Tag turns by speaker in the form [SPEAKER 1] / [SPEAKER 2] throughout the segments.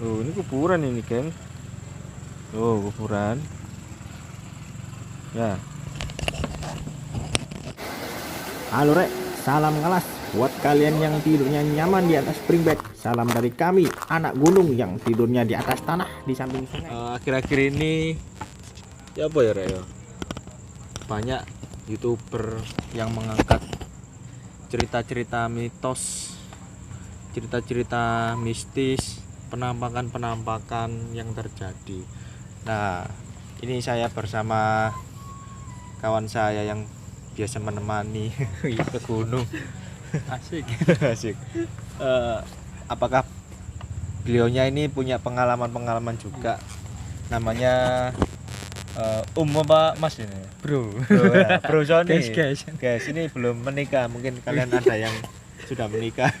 [SPEAKER 1] Oh, ini kuburan ini, geng. Oh, kuburan. Ya. Halo rek, salam ngalas buat kalian yang tidurnya nyaman di atas spring bed. Salam dari kami, anak gunung yang tidurnya di atas tanah di samping sungai. Akhir-akhir ini ya apa ya rek ya? Banyak YouTuber yang mengangkat cerita-cerita mitos, cerita-cerita mistis, penampakan-penampakan yang terjadi. Nah, ini saya bersama kawan saya yang biasa menemani ke gunung.
[SPEAKER 2] Asik.
[SPEAKER 1] Asik. Apakah beliaunya ini punya pengalaman-pengalaman juga? Namanya apa Mas ini?
[SPEAKER 2] Bro.
[SPEAKER 1] Bro Sony.
[SPEAKER 2] Guys.
[SPEAKER 1] Ini belum menikah. Mungkin kalian ada yang sudah menikah.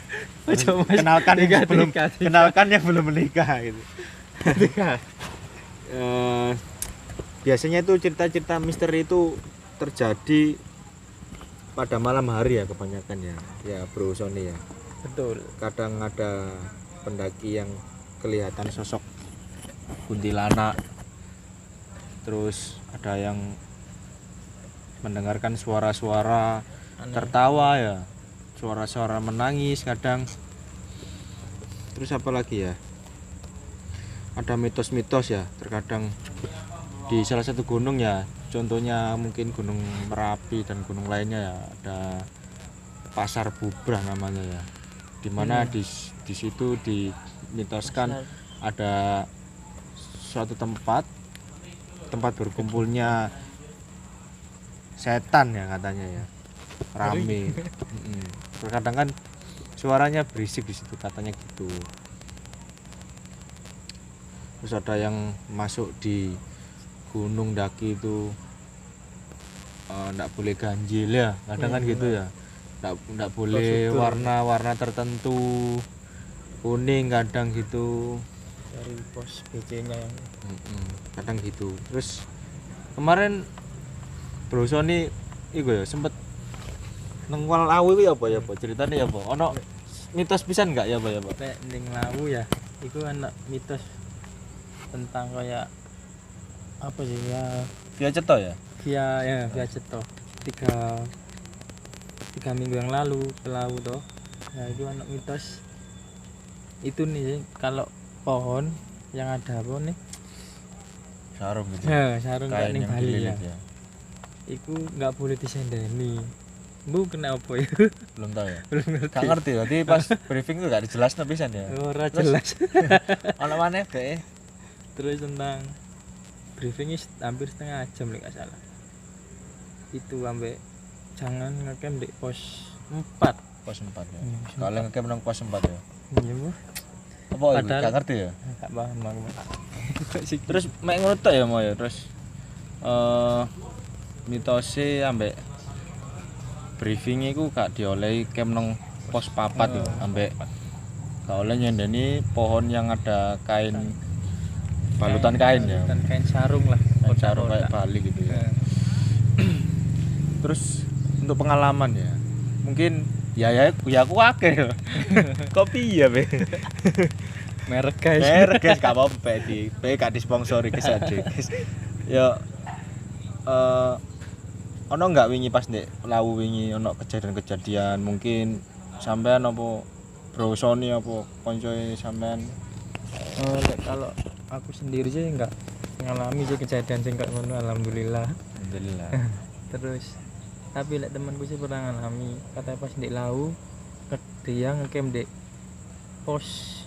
[SPEAKER 2] Ojo, Mas.
[SPEAKER 1] Kenalkan yang belum menikah gitu. Biasanya itu cerita-cerita misteri itu terjadi pada malam hari ya kebanyakan ya Bro Sony ya.
[SPEAKER 2] Betul.
[SPEAKER 1] Kadang ada pendaki yang kelihatan sosok kuntilanak, terus ada yang mendengarkan suara-suara tertawa ya, suara-suara menangis kadang. Terus apa lagi ya, ada mitos-mitos ya terkadang di salah satu gunung ya, contohnya mungkin Gunung Merapi dan gunung lainnya ya, ada Pasar Bubrah namanya ya, dimana di situ dimitoskan ada suatu tempat berkumpulnya setan ya katanya ya, rame. Terkadang kan suaranya berisik di situ katanya gitu. Terus ada yang masuk di gunung daki itu enggak boleh ganjil ya, kadang kan gitu ya, enggak boleh warna-warna tertentu, kuning kadang gitu,
[SPEAKER 2] Dari pos BC-nya yang
[SPEAKER 1] kadang gitu. Terus kemarin Bro Sony iku ya sempet nang Lawu ya apa ceritanya ya apa, ono mitos pisan enggak ya apa
[SPEAKER 2] nek ning Lawu ya, iku anak mitos tentang kayak apa sih ya,
[SPEAKER 1] via ceto ya,
[SPEAKER 2] via ceto 3 minggu yang lalu ke Lawu toh. Nah itu anak mitos itu nih, kalau pohon yang ada apa nih
[SPEAKER 1] sarung gitu
[SPEAKER 2] ya, sarung kayak ning Bali ya,
[SPEAKER 1] ya.
[SPEAKER 2] iku nggak boleh disendeni. Bu kena apa ya?
[SPEAKER 1] Belum tahu ya,
[SPEAKER 2] Belum ngerti.
[SPEAKER 1] gak ngerti tadi pas briefing tuh gak dijelaskan pisan ya.
[SPEAKER 2] Ora jelas.
[SPEAKER 1] Ono maneh kayak
[SPEAKER 2] Terus tentang briefingnya hampir setengah jam nih nggak salah. Itu sampai jangan ngecamp di pos 4.
[SPEAKER 1] pos 4 ya.
[SPEAKER 2] Pos
[SPEAKER 1] Kalau ngecamp nang pos 4 ya.
[SPEAKER 2] Iya bu.
[SPEAKER 1] Apa itu?
[SPEAKER 2] Padahal
[SPEAKER 1] Gak ngerti ya.
[SPEAKER 2] Gak paham aku.
[SPEAKER 1] Terus mek ngono tok ya mau ya. Terus mitose ambek briefing iku gak diolehi camp nang pos 4 ya, ambek gak oleh nyendeni pohon yang ada kain balutan kain ya.
[SPEAKER 2] Dan kain sarung lah.
[SPEAKER 1] Kain sarung kayak Bali gitu ya. Terus untuk pengalaman ya, mungkin ya aku akeh ya. Kopi ya be.
[SPEAKER 2] Merek guys.
[SPEAKER 1] Merek guys gak apa-apa gak disponsori guys aja guys. Ya ono enggak wingi pas ndek Lawu wingi ono kejadian-kejadian mungkin sampean apa Bro Sony apa koncoe sampean?
[SPEAKER 2] Kalau aku sendiri sih enggak ngalami sih kejadian sing kayak ngono, alhamdulillah. Terus tapi lek temanku sih pernah ngalami, katanya pas di Lawu dia ngecamp di pos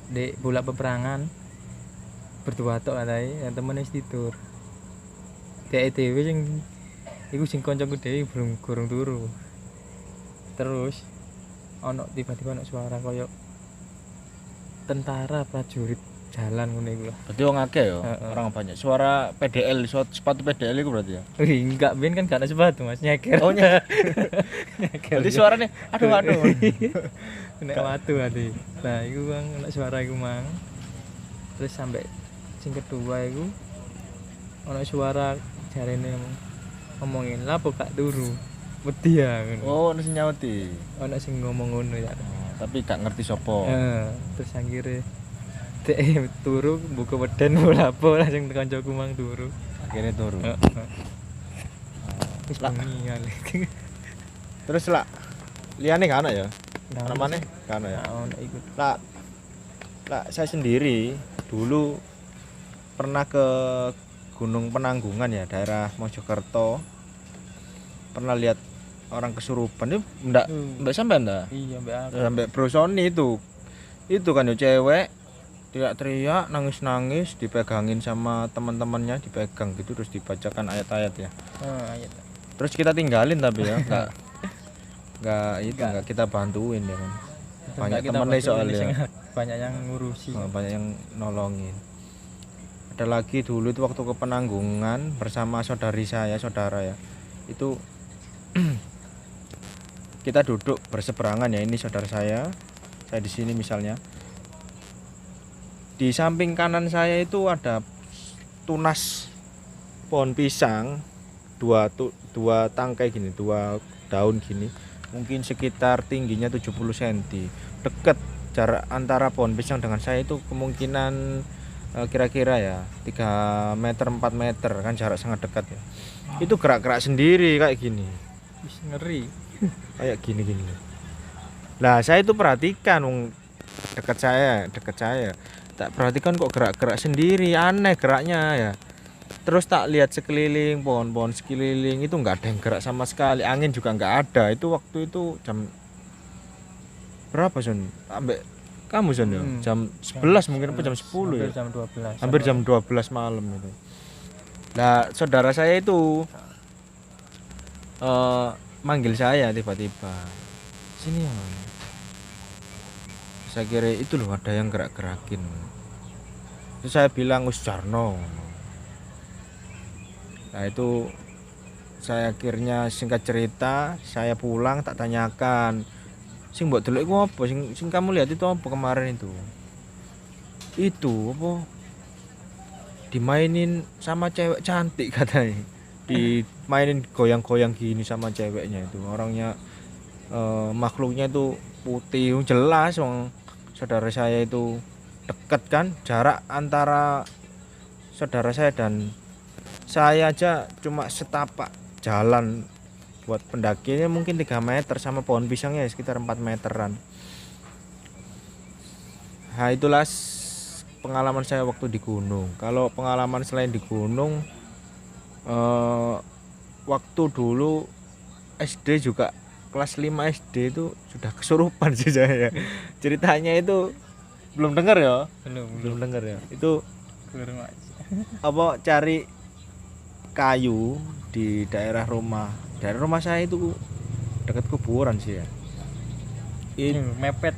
[SPEAKER 2] di bola peperangan berdua tok katanya, yang temen wis tidur. Kayak dhewe sing iku sing kancaku dhewe gurung turu. Terus ono tiba-tiba ono suara koyo tentara prajurit jalan ngono iku lah.
[SPEAKER 1] Berarti wong akeh ya, orang banyak. Suara PDL, sepatu PDL itu berarti ya?
[SPEAKER 2] Enggak, ben kan gak ada sepatu Mas, nyeker.
[SPEAKER 1] Oh nyeker. Berarti suaranya aduh.
[SPEAKER 2] Nek watu tadi. Nah, iku Bang, nek suara iku Mang. Terus sampai sing kedua iku ono suara jarene ngomongin lapo gak turu. Wedi ya ngono.
[SPEAKER 1] Oh, ono sing nyauti.
[SPEAKER 2] Ono sing ngomong ngono ya.
[SPEAKER 1] tapi gak ngerti sopo.
[SPEAKER 2] Terus akhirnya dek turu buka weden bola-bola langsung kancaku mang turu.
[SPEAKER 1] Akhirnya turu.
[SPEAKER 2] Wis
[SPEAKER 1] Lah.
[SPEAKER 2] bengi kali.
[SPEAKER 1] Terus lah liane gak ana ya?
[SPEAKER 2] Nah,
[SPEAKER 1] Ana maneh gak ana ya?
[SPEAKER 2] ono ikut.
[SPEAKER 1] Lah saya sendiri dulu pernah ke Gunung Penanggungan ya, daerah Mojokerto. Pernah lihat orang kesurupan itu mbak sampai ndak?
[SPEAKER 2] Iya, mbak aku.
[SPEAKER 1] Sampai brosoni itu kan ya cewek teriak-teriak nangis-nangis dipegangin sama teman-temannya, dipegang gitu terus dibacakan ayat-ayat ya.
[SPEAKER 2] Ayat.
[SPEAKER 1] Terus kita tinggalin tapi ya nggak kita bantuin ya kan. Banyak temennya soalnya.
[SPEAKER 2] Banyak yang ngurusi.
[SPEAKER 1] Banyak yang nolongin. Ada lagi dulu itu waktu ke Penanggungan bersama saudara ya. Itu kita duduk berseberangan ya, ini saudara saya di sini misalnya. Di samping kanan saya itu ada tunas pohon pisang, dua tangkai gini, 2 daun gini. Mungkin sekitar tingginya 70 cm. Dekat jarak antara pohon pisang dengan saya itu kemungkinan kira-kira ya 3 meter 4 meter kan, jarak sangat dekat ya. Itu gerak-gerak sendiri kayak gini.
[SPEAKER 2] Wis ngeri.
[SPEAKER 1] Kayak gini. Lah saya itu perhatikan dekat saya. Tak perhatikan kok gerak-gerak sendiri, aneh geraknya ya. Terus tak lihat sekeliling, pohon-pohon sekeliling itu nggak ada yang gerak sama sekali, angin juga nggak ada. Itu waktu itu jam berapa Son? Ambek kamu Son ya? Jam 11 mungkin apa jam 10 ya?
[SPEAKER 2] Jam 12.
[SPEAKER 1] Hampir jam 12 malam itu. Nah, saudara saya itu manggil saya tiba-tiba. Sini ya. Saya kira itu loh ada yang gerak-gerakin. Terus saya bilang Gus Jarno. Nah itu saya akhirnya singkat cerita saya pulang tak tanyakan, sing mbok delok iku apa, sing kamu lihat itu apa kemarin itu apa dimainin sama cewek cantik katanya, dimainin goyang-goyang gini sama ceweknya itu, orangnya makhluknya itu putih jelas. Saudara saya itu dekat kan, jarak antara saudara saya dan saya aja cuma setapak jalan buat pendakinya mungkin 3 meter, sama pohon pisangnya sekitar 4 meteran. Nah itulah pengalaman saya waktu di gunung. Kalau pengalaman selain di gunung, waktu dulu SD juga kelas 5 SD itu sudah kesurupan sih saya. Ceritanya itu belum dengar ya? Belum dengar ya. Itu apa cari kayu di daerah rumah saya itu dekat kuburan sih ya. Ini
[SPEAKER 2] mepet.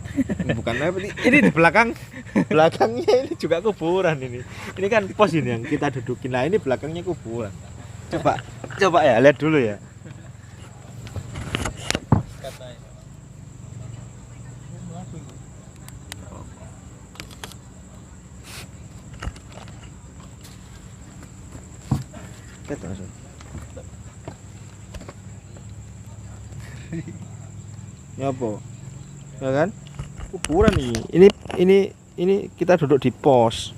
[SPEAKER 1] Bukan mepet, ini di belakangnya ini juga kuburan ini. Ini kan pos ini yang kita dudukin. Nah, ini belakangnya kuburan. Coba ya lihat dulu ya. Kita langsung. Ya apa? Ya kan? Kuburan ini. Ini kita duduk di pos.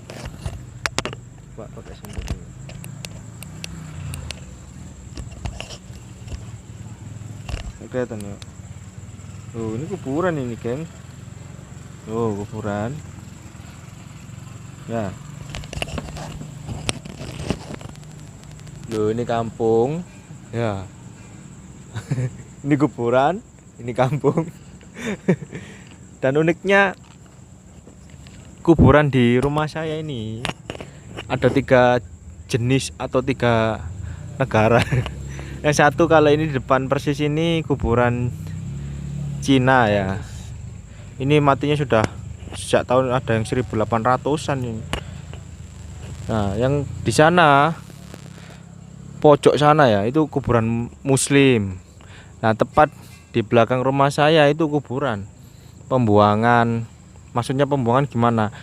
[SPEAKER 1] Pak pakai sendok. Kelihatan ya. Oh, ini kuburan ini, geng. Oh, kuburan. Ya. Loh, ini kampung. Ya. Ini kuburan, ini kampung. Dan uniknya kuburan di rumah saya ini ada 3 jenis atau 3 negara. Yang satu kalau ini di depan persis ini kuburan Cina ya. Ini matinya sudah sejak tahun ada yang 1800-an ini. Nah, yang di sana pojok sana ya itu kuburan Muslim. Nah, tepat di belakang rumah saya itu kuburan pembuangan. Maksudnya pembuangan gimana?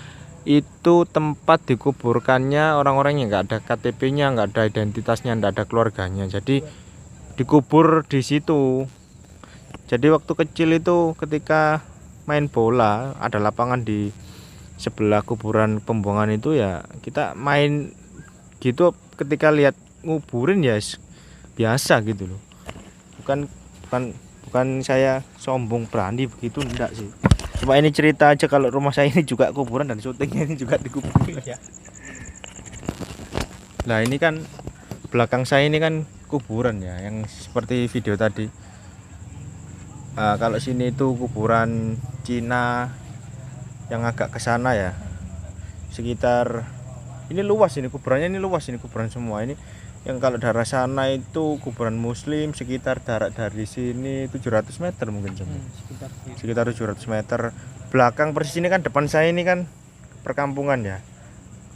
[SPEAKER 1] Itu tempat dikuburkannya orang-orang yang nggak ada KTP-nya, nggak ada identitasnya, nggak ada keluarganya. Jadi dikubur di situ. Jadi waktu kecil itu ketika main bola, ada lapangan di sebelah kuburan pembuangan itu ya kita main gitu. Ketika lihat nguburin ya biasa gitu loh. Bukan bukan bukan saya sombong berani begitu, enggak sih. Cuma ini cerita aja kalau rumah saya ini juga kuburan dan syutingnya ini juga di kuburan ya. Nah ini kan belakang saya ini kan kuburan ya, yang seperti video tadi. Kalau sini itu kuburan Cina yang agak ke sana ya. Sekitar ini luas, ini kuburannya ini luas, ini kuburan semua. Ini yang kalau daerah sana itu kuburan muslim, sekitar jarak dari sini 700 meter mungkin sekitar 700 meter. Belakang persis ini kan, depan saya ini kan perkampungan ya.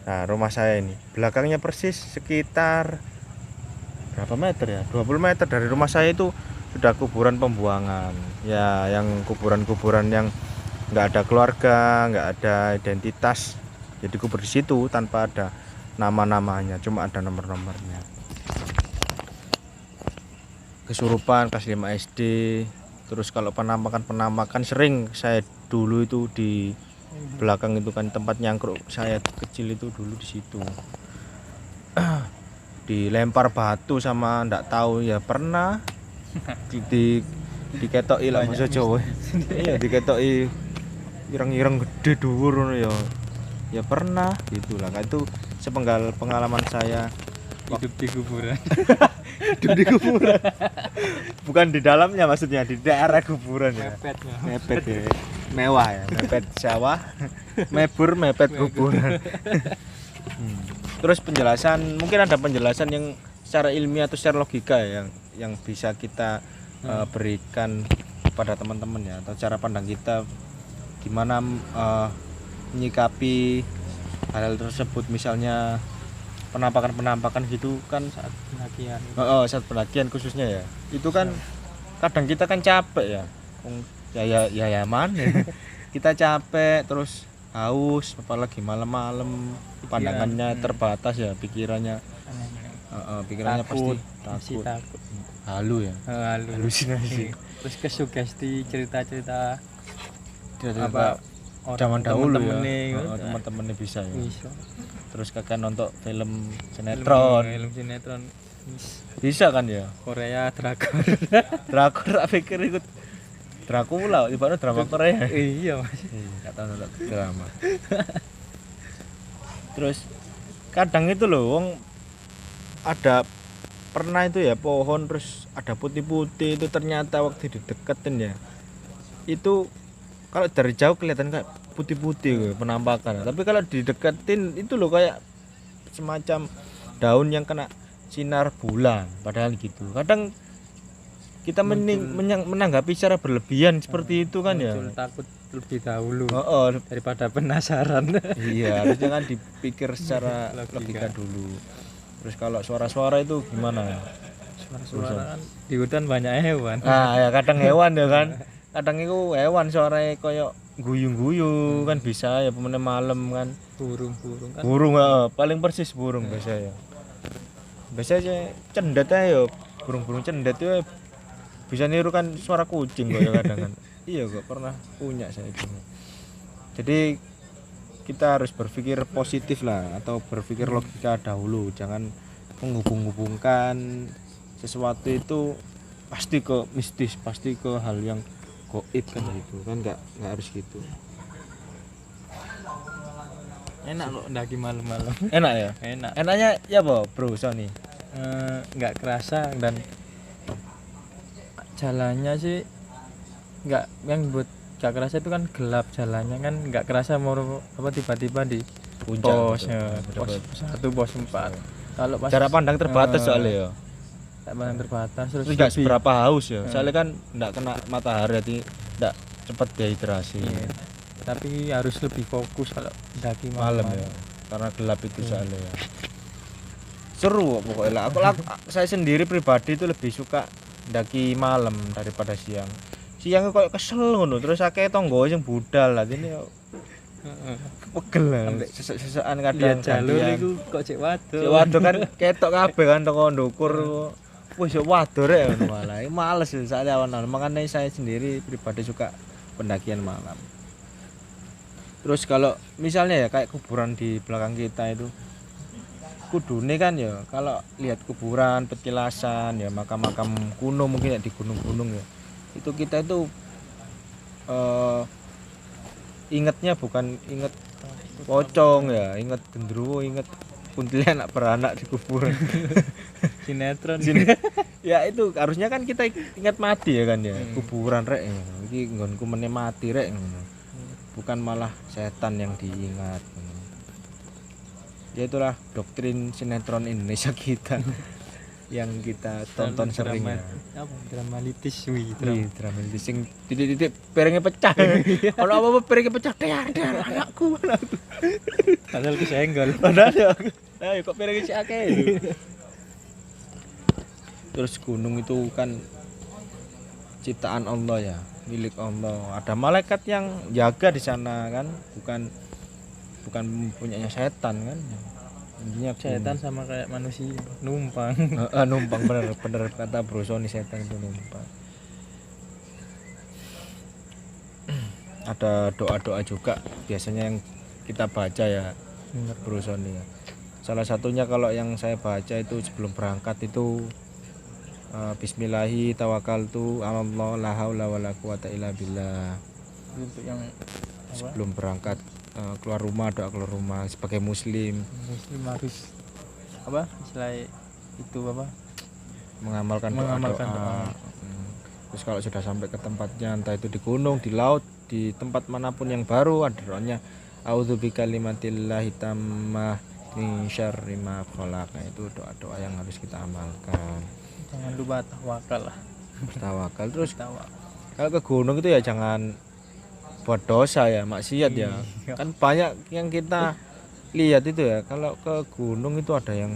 [SPEAKER 1] Nah rumah saya ini belakangnya persis sekitar berapa meter ya, 20 meter dari rumah saya itu sudah kuburan pembuangan ya, yang kuburan-kuburan yang nggak ada keluarga, nggak ada identitas, jadi kubur di situ tanpa ada nama-namanya, cuma ada nomor-nomornya. Kesurupan kelas 5 SD. Terus kalau penampakan sering saya dulu itu di belakang itu kan tempat nyangkruk saya kecil itu dulu di situ. Dilempar batu sama ndak tahu ya, pernah diketoki lah bahasa Jawa. Iya, diketoki ireng-ireng gede dhuwur ngono ya. Ya pernah gitulah. Itu sepenggal pengalaman saya
[SPEAKER 2] hidup di kuburan.
[SPEAKER 1] Hidup di kuburan. Bukan di dalamnya, maksudnya di daerah kuburan ya. Mepet ya. Mewah ya, mepet sawah, mepet kuburan. Terus penjelasan, mungkin ada penjelasan yang secara ilmiah atau secara logika ya, yang bisa kita berikan kepada teman-teman ya, atau cara pandang kita gimana menyikapi hal tersebut, misalnya penampakan gitu kan
[SPEAKER 2] saat pendakian.
[SPEAKER 1] Saat pendakian khususnya ya. Itu kan kadang kita kan capek ya. Ya mana. Kita capek terus haus, apalagi malam-malam, pandangannya terbatas ya, pikirannya
[SPEAKER 2] takut,
[SPEAKER 1] pasti takut.
[SPEAKER 2] halu
[SPEAKER 1] Halusinasi.
[SPEAKER 2] Terus kesugesti cerita-cerita
[SPEAKER 1] apa zaman dahulu ya.
[SPEAKER 2] Teman-temannya
[SPEAKER 1] bisa ya.
[SPEAKER 2] Bisa.
[SPEAKER 1] Terus kakak nonton film sinetron bisa kan ya,
[SPEAKER 2] Korea drakor.
[SPEAKER 1] Tak pikir ikut Dracula, ibaratnya drama Korea.
[SPEAKER 2] Iya mas.
[SPEAKER 1] Nggak tahu nonton drama. Terus kadang itu loh, wong ada pernah itu ya pohon terus ada putih-putih itu, ternyata waktu dideketin ya itu kalau dari jauh kelihatan kayak putih-putih penampakan, tapi kalau dideketin itu loh kayak semacam daun yang kena sinar bulan, padahal gitu. Kadang kita menanggapi secara berlebihan seperti itu kan ya.
[SPEAKER 2] Takut lebih dahulu daripada penasaran.
[SPEAKER 1] Iya, harusnya kan dipikir secara logika dulu. Terus kalau suara-suara itu gimana?
[SPEAKER 2] Suara kan di hutan banyak hewan.
[SPEAKER 1] Nah ya kadang hewan ya kan. Kadang itu hewan suaranya koyo guyu-guyu kan bisa ya, pemene malam kan.
[SPEAKER 2] Burung kan.
[SPEAKER 1] Burung paling persis burung biasa ya. Biasanya cendet aja, burung-burung cendet itu bisa niru kan suara kucing kok ya kadang kan. Iya kok pernah punya saya itu. Jadi kita harus berpikir positif lah, atau berpikir logika dahulu, jangan menghubung-hubungkan sesuatu itu pasti ke mistis, pasti ke hal yang goib kan gitu kan, nggak harus gitu.
[SPEAKER 2] Enak kok ndaki malam-malam.
[SPEAKER 1] Enak ya? Enaknya ya bro Sony?
[SPEAKER 2] Nggak kerasa, dan jalannya sih nggak, yang buat nggak kerasa itu kan gelap jalannya kan, nggak kerasa mau apa tiba-tiba di
[SPEAKER 1] puncak
[SPEAKER 2] pos 1 pos 4. Kalau pas
[SPEAKER 1] jarak pandang terbatas soalnya ya.
[SPEAKER 2] Pandang terbatas, terus
[SPEAKER 1] nggak seberapa haus ya, soalnya kan nggak kena matahari, jadi nggak cepat dehidrasi.
[SPEAKER 2] Iya. Tapi harus lebih fokus kalau daki
[SPEAKER 1] malam ya, karena gelap itu soalnya ya. Seru pokoknya. Saya sendiri pribadi itu lebih suka daki malam daripada siang. Siang kok kesel ngono, terus akeh tangga sing budal lah ini pegel lah. Sesekan kadang
[SPEAKER 2] jalur iku kok cek waduh.
[SPEAKER 1] Cek waduh kan ketok kabeh kan teko ndukur. Wis yo waduh rek ngono malah. Males soalnya awan-awan. Makanya saya sendiri pribadi suka pendakian malam. Terus kalau misalnya ya kayak kuburan di belakang kita itu, kudune kan ya kalau lihat kuburan, petilasan ya makam-makam kuno mungkin ya di gunung-gunung ya, itu kita itu ingetnya bukan inget pocong ya, inget gendruwo, inget kuntilanak beranak di kuburan.
[SPEAKER 2] Sinetron.
[SPEAKER 1] Ya itu harusnya kan kita ingat mati ya kan ya, kuburan rek iki nggonku meneh mati rek ngono. Bukan malah setan yang diingat. Ya itulah doktrin sinetron Indonesia kita yang kita tonton sering ya.
[SPEAKER 2] Dramalitis
[SPEAKER 1] Dramalitis sing titik-titik piringnya pecah. Kalau apa-apa piringnya pecah, dar anakku.
[SPEAKER 2] Padahal kesenggol.
[SPEAKER 1] Padahal ya. Ayo kok piringnya si akeh itu. Terus gunung itu kan ciptaan Allah ya, milik Allah. Ada malaikat yang jaga di sana kan, bukan punyanya setan kan. Intinya
[SPEAKER 2] Setan sama kayak manusia, numpang.
[SPEAKER 1] Numpang bener kata Bro Sony, setan itu numpang. Ada doa-doa juga biasanya yang kita baca ya, Bro Sony ya. Salah satunya kalau yang saya baca itu sebelum berangkat itu Bismillahi tawakkaltu 'alallah la haula wala quwata illa billah.
[SPEAKER 2] Untuk yang
[SPEAKER 1] Sebelum berangkat keluar rumah, doa keluar rumah sebagai muslim
[SPEAKER 2] harus apa? Istilah itu apa?
[SPEAKER 1] mengamalkan doa. Terus kalau sudah sampai ke tempatnya, entah itu di gunung, di laut, di tempat manapun yang baru, ada doanya a'udzubika kalimatillahi tammah min syarri ma khalaq. Itu doa-doa yang harus kita amalkan.
[SPEAKER 2] Jangan lupa tawakal lah.
[SPEAKER 1] Bertawakal. Terus kalau ke gunung itu ya jangan buat dosa ya, maksiat ya. Kan banyak yang kita lihat itu ya, kalau ke gunung itu ada yang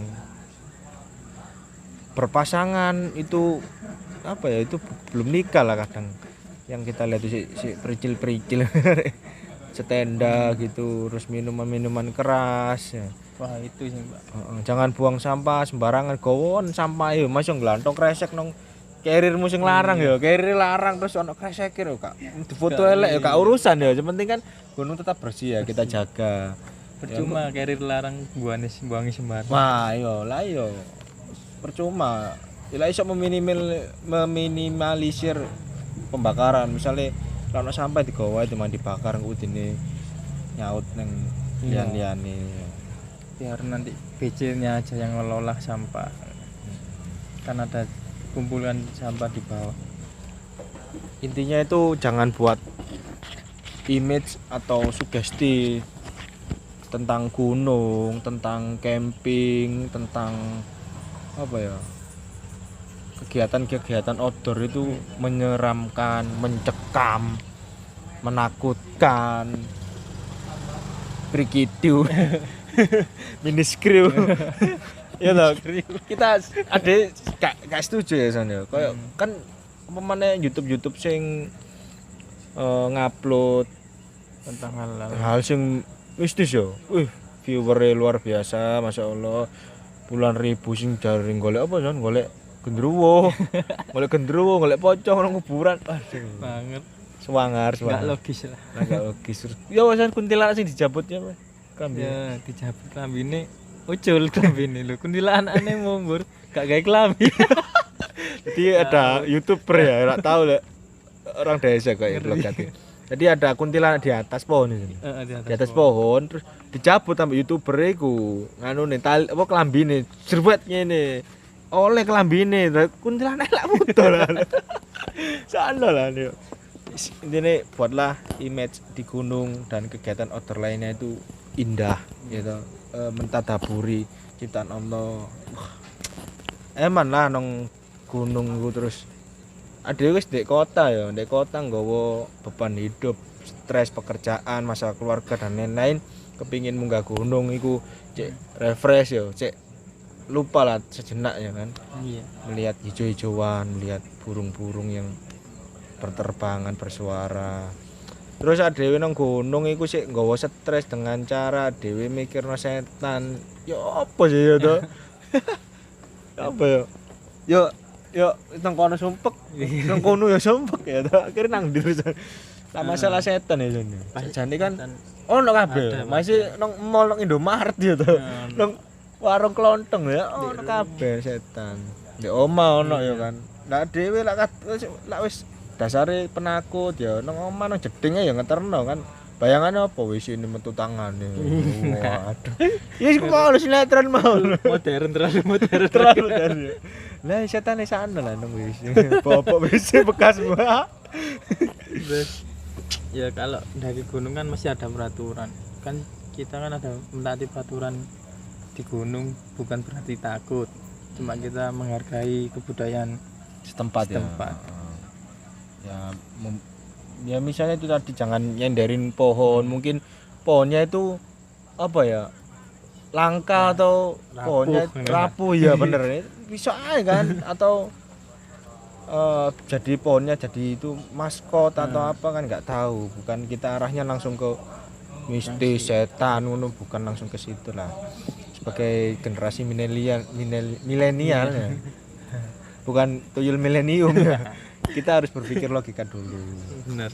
[SPEAKER 1] berpasangan itu apa ya, itu belum nikah lah kadang. Yang kita lihat itu si pericil-pericil setenda gitu, terus minuman keras ya.
[SPEAKER 2] Wah itu sih Mbak.
[SPEAKER 1] Jangan buang sampah sembarangan, gowon sampah yo masuk nglantok kresek nang carriermu sing larang ya, carrier larang terus ono kresek lho Kak. Difoto elek ya Kak, urusan ya, yang penting kan gunung tetap bersih ya, kita jaga.
[SPEAKER 2] Percuma carrier larang buangi sembarang.
[SPEAKER 1] Wah, yo percuma. Ila iso meminimalisir pembakaran. Misalnya kalau sampah digawa cuma dibakar ngudine nyaut nang lian-liane.
[SPEAKER 2] Biar nanti BC-nya aja yang ngelola sampah. Kan ada kumpulan sampah di bawah.
[SPEAKER 1] Intinya itu jangan buat image atau sugesti tentang gunung, tentang camping, tentang apa ya, kegiatan-kegiatan outdoor itu menyeramkan, mencekam, menakutkan, prikidu, miniskriu. Ya toh, kita ada gak setuju ya sana. Kayak kan pemane YouTube sing ngupload
[SPEAKER 2] Tentang
[SPEAKER 1] hal sing mistis yo. Viewernya luar biasa, Masya Allah. Puluhan ribu sing jaring golek apa Jon? Golek gendruwo. Golek pocong nang kuburan. Aduh.
[SPEAKER 2] banget.
[SPEAKER 1] Sewangar.
[SPEAKER 2] Enggak logis lah.
[SPEAKER 1] Enggak logis. Ya wasan kuntilanak sing dijabutnya, Mas. Kambing.
[SPEAKER 2] Ya dijabut klambine ucul klambine lho. Kuntilanakane mumbur, gak gawe klambi.
[SPEAKER 1] Jadi ada YouTuber ya, enggak tahu lah. Orang desa kayak vlog tadi. Jadi ada kuntilanak di atas pohon ini. Di atas pohon terus dicabut sama YouTuber iku. Nganune tali apa klambine, jerbet ngene. Oleh klambine, kuntilanak lak foto lah. Sana lah nih. Intinya buatlah image di gunung dan kegiatan outdoor lainnya itu indah gitu, mentadaburi ciptaan Allah. Eman lah nong gunung ku terus ada wis di kota ya, di kota nggawa beban hidup, stres pekerjaan, masalah keluarga dan lain-lain, kepingin munggah gunung iku cek refresh ya, cek lupa lah sejenak ya kan.
[SPEAKER 2] Iya.
[SPEAKER 1] Melihat hijau-hijauan, melihat burung-burung yang berterbangan bersuara. Terus adewe nang gunung iku sik nggawa stres dengan cara adewe mikirno setan. Ya apa sih ya to? Apa ya? Yo nang kono sumpek. Nang kono ya sumpek ya to. Akhire nang ndi terus. Lah masalah setan ya jane. Jane kan
[SPEAKER 2] Setan.
[SPEAKER 1] ono kabeh.
[SPEAKER 2] Ada,
[SPEAKER 1] Masih nang mall nang Indomaret ya to. Nang warung kelontong ya ono kabeh setan. Di oma ono ya kan. Lah dhewe lak wis dasare penakut ya nang oma nang jedinge ya ngeterno kan. Bayangannya apa wis ini metu tangane. Waduh. Ya iku mau sinetron mau.
[SPEAKER 2] Modern terlalu modern.
[SPEAKER 1] Terlalu dari. Lah setan di sana lah nang wis. Bapak wis bekas semua.
[SPEAKER 2] Terus ya kalau dari gunung kan masih ada peraturan. Kan kita kan ada mentaati peraturan di gunung, bukan berarti takut. Cuma kita menghargai kebudayaan
[SPEAKER 1] Setempat. Ya ya misalnya itu tadi jangan nyenderin pohon, mungkin pohonnya itu apa ya langka atau
[SPEAKER 2] rapuh,
[SPEAKER 1] pohonnya rapuh ya bener bisa aja kan atau jadi pohonnya jadi itu maskot atau apa kan nggak tahu, bukan kita arahnya langsung ke mistis setan ngono, bukan langsung ke situ lah. Sebagai generasi milenial ya. Bukan tuyul milenium ya. Kita harus berpikir logika dulu.
[SPEAKER 2] benar.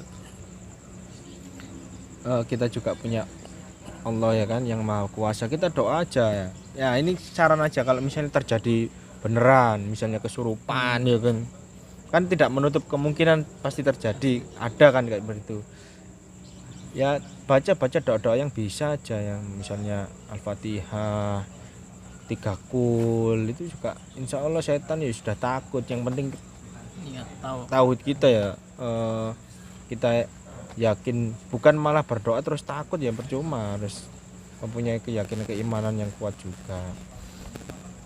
[SPEAKER 1] Kita juga punya Allah ya kan yang maha kuasa, kita doa aja ya. Ya ini saran aja kalau misalnya terjadi beneran, misalnya kesurupan ya kan tidak menutup kemungkinan pasti terjadi, ada kan kayak begitu. Ya baca doa-doa yang bisa aja, yang misalnya Al-Fatihah 3 kul itu juga insya Allah setan ya sudah takut. Yang penting
[SPEAKER 2] Iya, tahu.
[SPEAKER 1] tauhid kita ya, kita yakin, bukan malah berdoa terus takut ya percuma, harus mempunyai keyakinan keimanan yang kuat juga.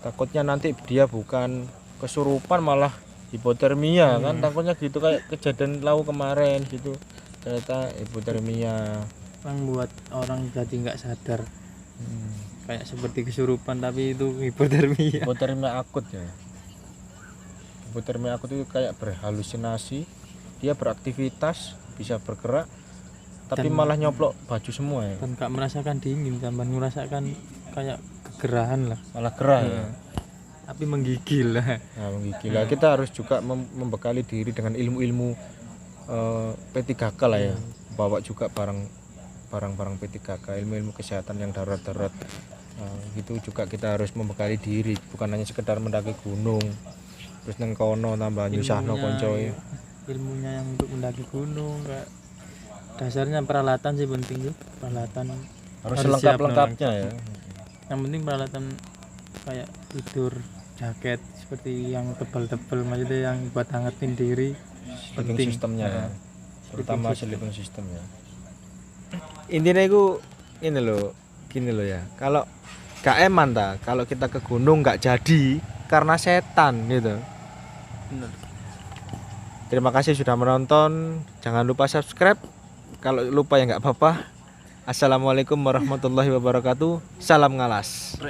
[SPEAKER 1] Takutnya nanti dia bukan kesurupan malah hipotermia kan, takutnya gitu kayak kejadian lau kemarin gitu, ternyata hipotermia
[SPEAKER 2] Membuat orang jadi nggak sadar. Kayak seperti kesurupan tapi itu hipotermia.
[SPEAKER 1] hipotermia akut ya. Hipotermia akut itu kayak berhalusinasi, dia beraktivitas bisa bergerak tapi
[SPEAKER 2] Dan-
[SPEAKER 1] malah nyoplok baju semua ya,
[SPEAKER 2] Dan nggak merasakan dingin, tambah merasakan kayak kegerahan lah.
[SPEAKER 1] malah gerah ya.
[SPEAKER 2] Tapi menggigil lah.
[SPEAKER 1] Nah, menggigil. Kita harus juga membekali diri dengan ilmu-ilmu P3K lah ya, bawa juga barang-barang P3K, ilmu-ilmu kesehatan yang darurat. Gitu juga kita harus membekali diri, bukan hanya sekedar mendaki gunung terus nang kono tambah nyusahno koncoe.
[SPEAKER 2] Ilmunya yang untuk mendaki gunung, kayak dasarnya peralatan sih penting tuh. Peralatan
[SPEAKER 1] Harus
[SPEAKER 2] siap,
[SPEAKER 1] selengkap-lengkapnya ya.
[SPEAKER 2] yang penting peralatan kayak tidur, jaket seperti yang tebal-tebal, maksudnya yang buat hangetin diri.
[SPEAKER 1] Sleeping
[SPEAKER 2] Penting.
[SPEAKER 1] sistemnya ya. Terutama
[SPEAKER 2] Sleeping
[SPEAKER 1] sleeping system ya. Intinya itu ini loh, gini loh ya. Kalau gak eman kalau kita ke gunung nggak jadi karena setan gitu.
[SPEAKER 2] Bener.
[SPEAKER 1] Terima kasih sudah menonton. Jangan lupa subscribe. Kalau lupa ya nggak apa-apa. Assalamualaikum warahmatullahi wabarakatuh. Salam ngalas.